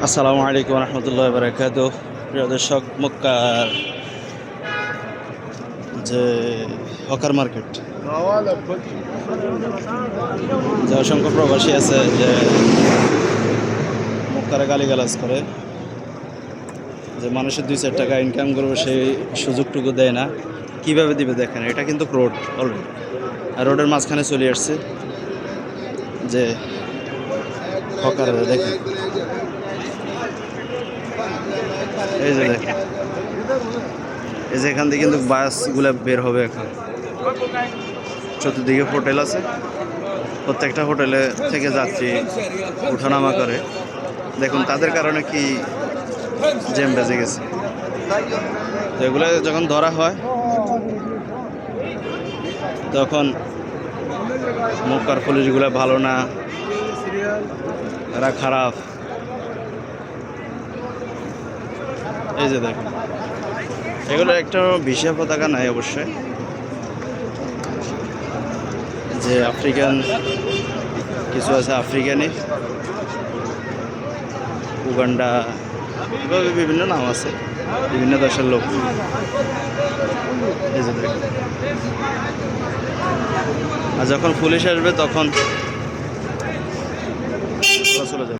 আসসালামু আলাইকুম রহমতুল্লাহ বারাকাতুহু। প্রিয় দর্শক, মক্কার যে হকার মার্কেট, যে অসংখ্য প্রবাসী আছে যে মক্কারে গালিগালাজ করে, যে মানুষের 2-4 টাকা ইনকাম করবে সেই সুযোগটুকু দেয় না। কিভাবে দিবে দেখেন, এটা কিন্তু রোড অলরেডি, আর রোডের মাঝখানে চলে আসছে যে হকাররা। দেখেন, এই যে দেখেন, এই যে এখান থেকে কিন্তু বাসগুলো বের হবে এখন। চতুর্দিকে হোটেল আছে, প্রত্যেকটা হোটেলে থেকে যাত্রী উঠানামা করে। দেখুন তাদের কারণে কি জ্যাম বেজে গেছে। তো এগুলো যখন ধরা হয় তখন মক্কার পুলিশগুলো ভালো না, এরা খারাপ। এই যে দেখুন, এগুলো একটা ভিসা পতাকা নাই অবশ্যই, যে আফ্রিকান কিছু আছে, আফ্রিকানি, উগান্ডা, এভাবে বিভিন্ন নাম আছে, বিভিন্ন দেশের লোক। এই যে দেখুন, আর যখন পুলিশ আসবে তখন